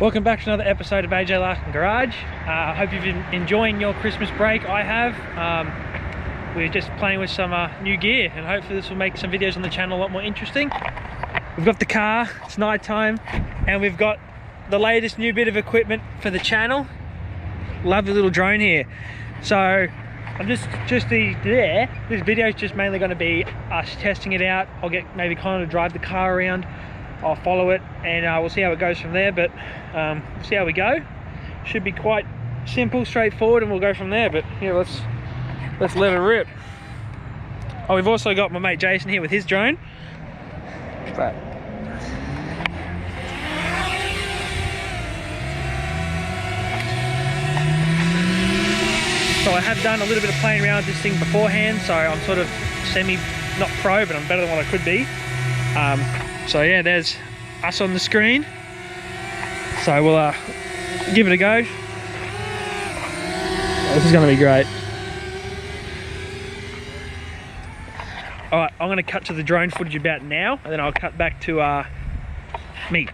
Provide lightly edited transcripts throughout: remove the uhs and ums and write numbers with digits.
Welcome back to another episode of AJ Larkin Garage. I hope you've been enjoying your Christmas break. I have. We're just playing with some new gear, and hopefully this will make some videos on the channel a lot more interesting. We've got the car, it's night time, and we've got the latest new bit of equipment for the channel. Lovely little drone here. So I'm just there. This video is just mainly going to be us testing it out. I'll get maybe Connor to drive the car around. I'll follow it, and we'll see how it goes from there, but we'll see how we go. Should be quite simple, straightforward, and we'll go from there. But yeah, let's let it rip. Oh, we've also got my mate Jason here with his drone. But so I have done a little bit of playing around with this thing beforehand, so I'm sort of not pro, but I'm better than what I could be. So yeah, there's us on the screen. So we'll give it a go. This is going to be great. Alright, I'm going to cut to the drone footage about now, and then I'll cut back to me.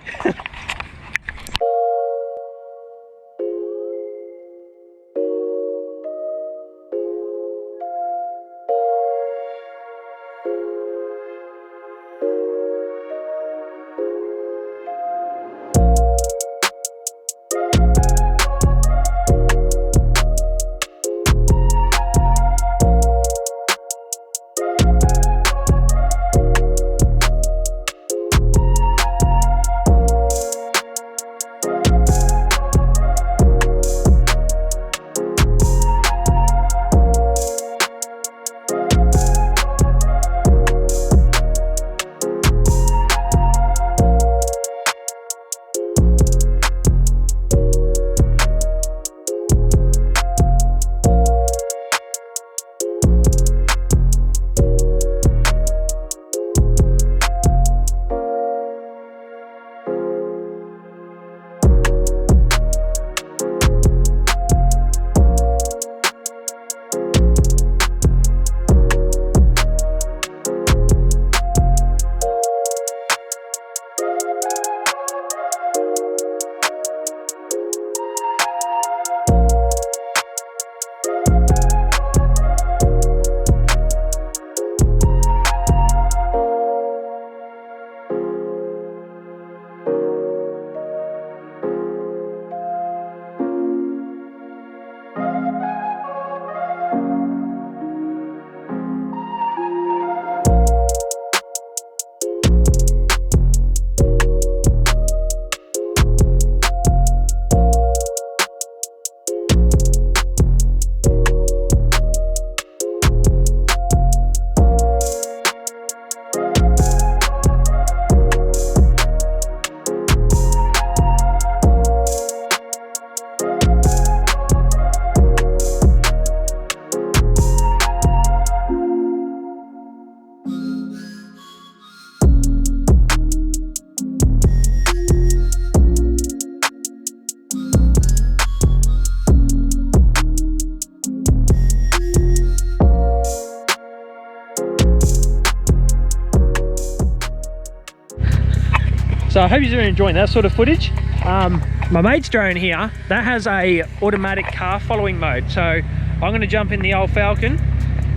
So I hope you're enjoying that sort of footage. My mate's drone here, that has a automatic car following mode. So I'm going to jump in the old Falcon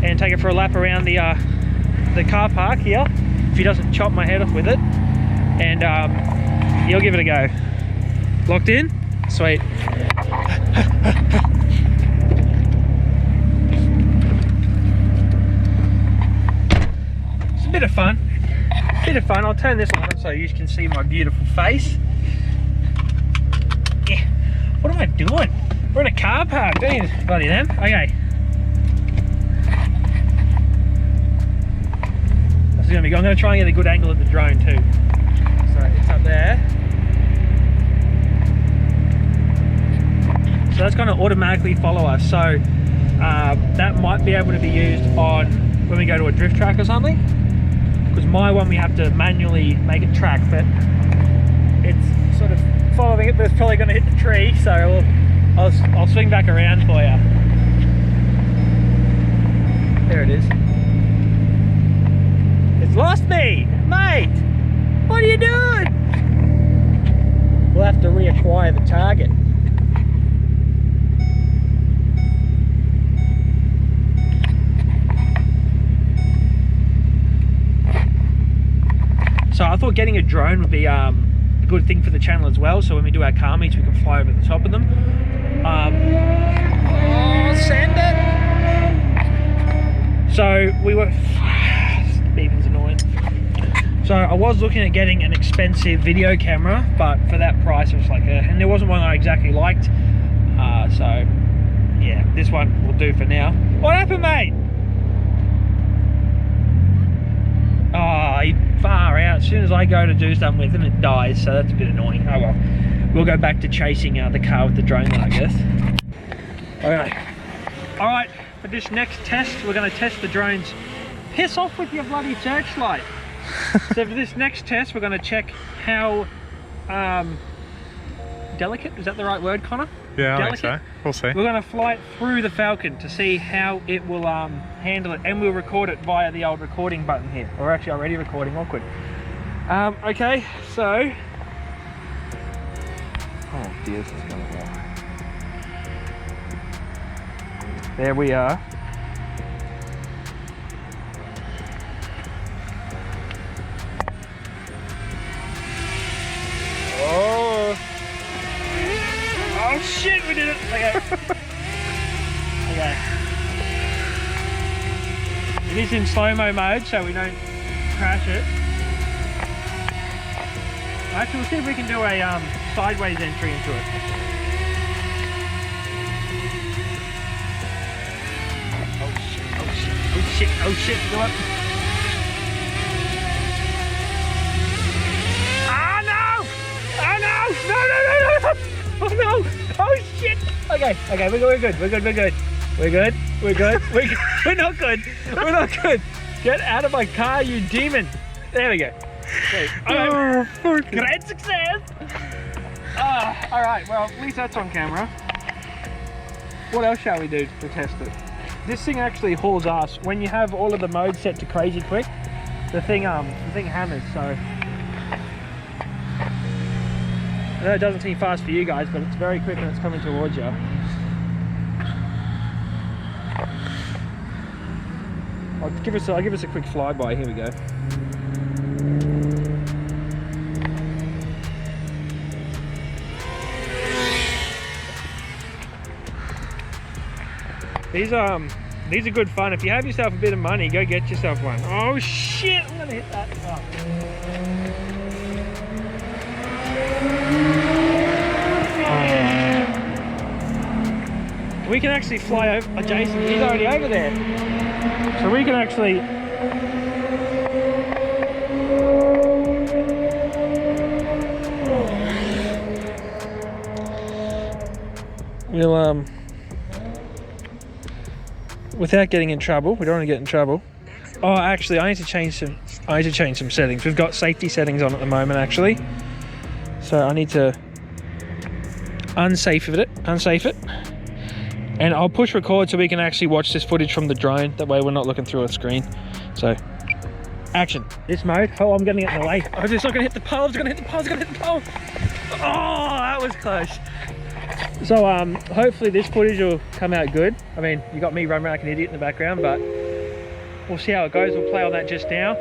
and take it for a lap around the car park here, if he doesn't chop my head off with it. And he'll give it a go. Locked in? Sweet. It's a bit of fun. I'll turn this on so you can see my beautiful face. Yeah. What am I doing? We're in a car park, don't you? Bloody them. Okay. This is gonna be good. I'm gonna try and get a good angle of the drone too. So it's up there. So that's gonna automatically follow us. So that might be able to be used on when we go to a drift track or something. Because my one we have to manually make it track, but it's sort of following it, but it's probably going to hit the tree, so I'll swing back around for you. There it is. It's lost missed me! Mate! What are you doing? We'll have to reacquire the target. So I thought getting a drone would be a good thing for the channel as well, so when we do our car meets we can fly over the top of them. Oh, send it! So we were... Beeping's annoying. So I was looking at getting an expensive video camera, but for that price it was like and there wasn't one I exactly liked. So yeah, this one will do for now. What happened, mate? Oh, he far out. As soon as I go to do something with him, it dies, so that's a bit annoying. Oh well, we'll go back to chasing the car with the drone then, I guess. Okay. Alright, for this next test, we're going to test the drones. Piss off with your bloody searchlight. So for this next test, we're going to check how delicate, is that the right word, Connor? Yeah, delicate? I think so. We'll see. We're going to fly it through the Falcon to see how it will handle it, and we'll record it via the old recording button here. We're actually already recording, awkward. Okay, so... Oh dear, this is going to lie. There we are. Oh! Oh shit, we did it! Okay. Okay. It is in slow-mo mode, so we don't crash it. Actually, we'll see if we can do a sideways entry into it. Oh shit, oh shit, oh shit, oh shit, go up. Ah no! Oh no! No, no, no, no! Oh no! Oh shit! Okay, okay, we're good, we're good, we're good. We're good, we're good, we're good. We're not good, we're not good. Get out of my car, you demon. There we go. Oh, great success! Alright, well, at least that's on camera. What else shall we do to test it? This thing actually hauls ass. When you have all of the modes set to crazy quick, the thing hammers, so... I know it doesn't seem fast for you guys, but it's very quick when it's coming towards you. I'll give us a quick flyby. Here we go. These are good fun. If you have yourself a bit of money, go get yourself one. Oh shit! I'm gonna hit that. Oh. We can actually fly over. Jason, he's already over there. So we can actually. We'll without getting in trouble. We don't want to get in trouble. Oh, actually, I need to change some settings. We've got safety settings on at the moment, actually. So I need to unsafe it, and I'll push record so we can actually watch this footage from the drone. That way we're not looking through a screen. So, action. This mode. Oh, I'm getting it in the way. I'm just not gonna hit the pole. It's gonna hit the pole. It's gonna hit the pole. Oh, that was close. So, hopefully this footage will come out good. I mean, you got me running around like an idiot in the background, but we'll see how it goes. We'll play on that just now.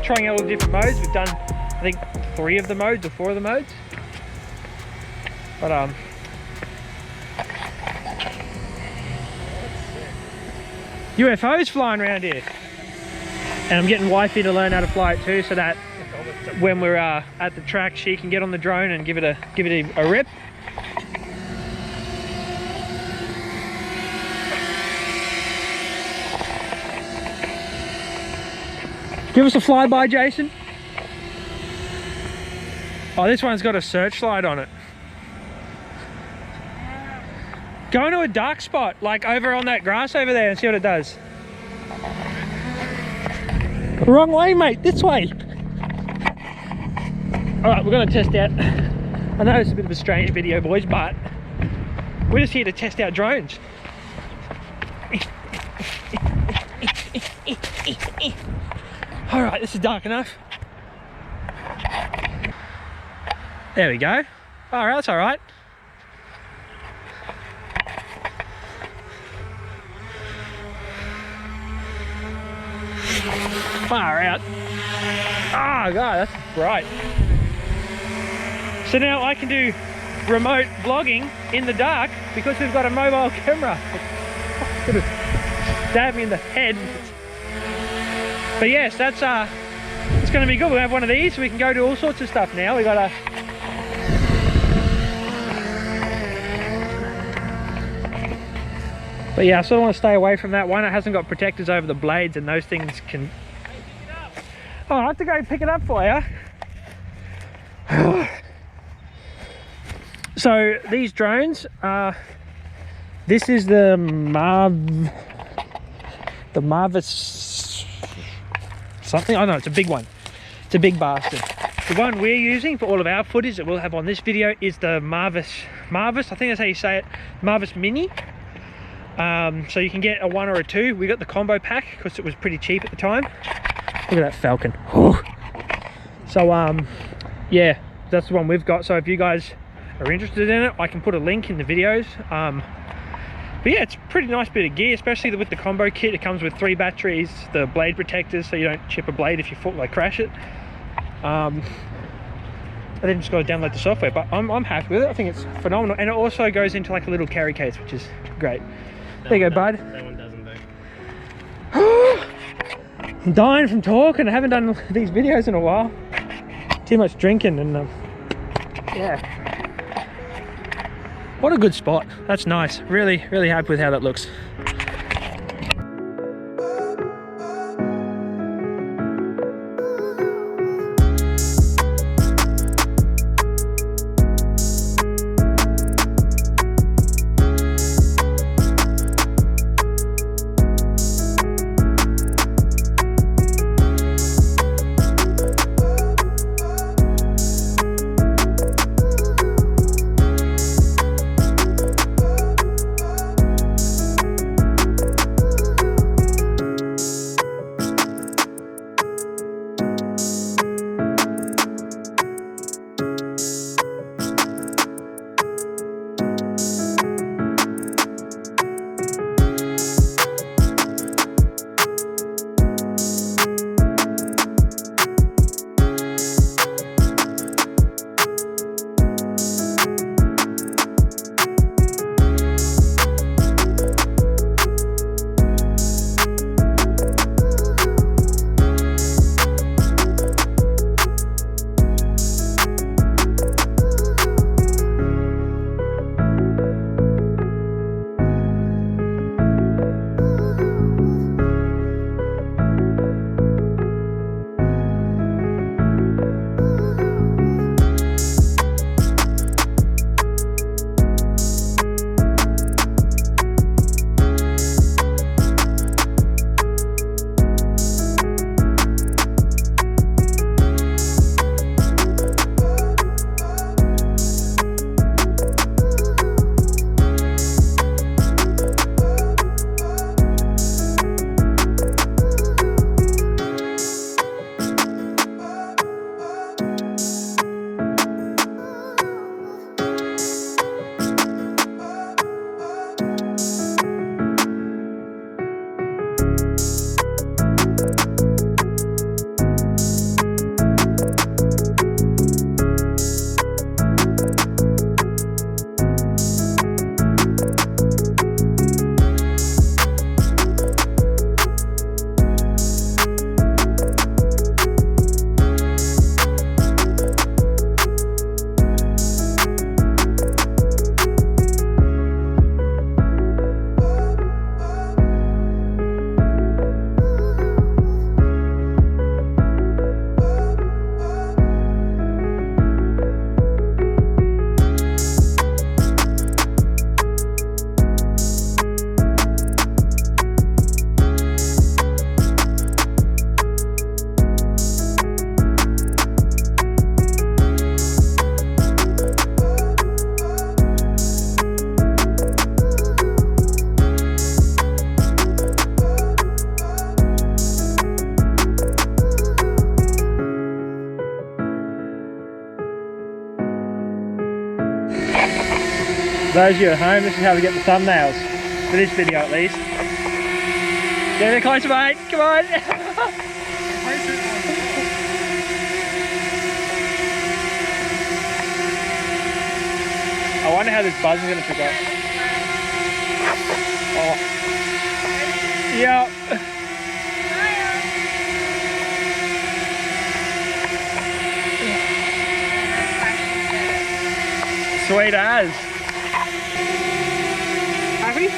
Trying out all the different modes. We've done, I think, 3 of the modes or 4 of the modes. But UFOs flying around here, and I'm getting wifey to learn how to fly it too, so that when we're at the track, she can get on the drone and give it a rip. Give us a flyby, Jason. Oh, this one's got a searchlight on it. Go into a dark spot, like over on that grass over there, and see what it does. Wrong way, mate, this way. All right, we're gonna test out. I know it's a bit of a strange video, boys, but we're just here to test out drones. All right, this is dark enough. There we go. All right, that's all right. Far out. Oh god, that's bright. So now I can do remote vlogging in the dark because we've got a mobile camera. Stab me in the head. But yes, that's it's going to be good. We'll have one of these so we can go do all sorts of stuff now. We got a But yeah, I sort of want to stay away from that one. It hasn't got protectors over the blades, and those things can... Oh, I have to go pick it up for you. So these drones, this is the Marvis something. I know it's a big one. It's a big bastard. The one we're using for all of our footage that we'll have on this video is the Marvis. I think that's how you say it. Marvis Mini. So you can get a 1 or a 2. We got the combo pack because it was pretty cheap at the time. Look at that Falcon. So yeah, that's the one we've got. So if you guys are interested in it, I can put a link in the videos. But yeah, it's a pretty nice bit of gear, especially with the combo kit. It comes with 3 batteries, the blade protectors so you don't chip a blade if you crash it. And then just got to download the software, but I'm happy with it. I think it's phenomenal, and it also goes into like a little carry case, which is great. There you go, bud. That one doesn't though. I'm dying from talking. I haven't done these videos in a while. Too much drinking and yeah. What a good spot. That's nice. Really happy with how that looks. those of you at home, this is how we get the thumbnails for this video at least. Get a bit closer, mate. Come on. I wonder how this buzz is going to pick up. Oh. Yeah. Sweet as. Happy?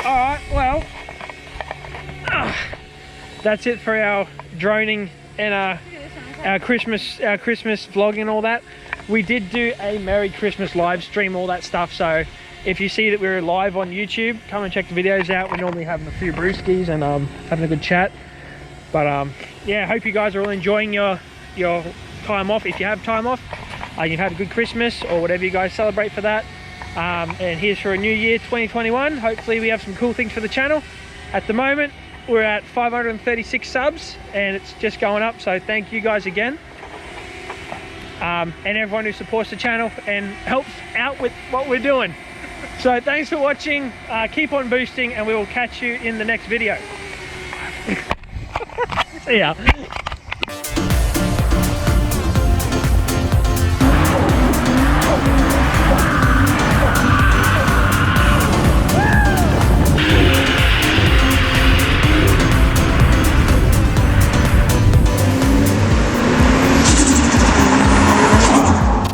Alright, well, that's it for our droning and our Christmas vlog and all that. We did do a Merry Christmas live stream, all that stuff, so if you see that we're live on YouTube, come and check the videos out. We're normally having a few brewskis and having a good chat. But yeah, hope you guys are all enjoying your time off. If you have time off, you've had a good Christmas or whatever you guys celebrate for that. And here's for a new year, 2021. Hopefully we have some cool things for the channel. At the moment, we're at 536 subs and it's just going up, so thank you guys again. And everyone who supports the channel and helps out with what we're doing. So thanks for watching, keep on boosting, and we will catch you in the next video. See ya.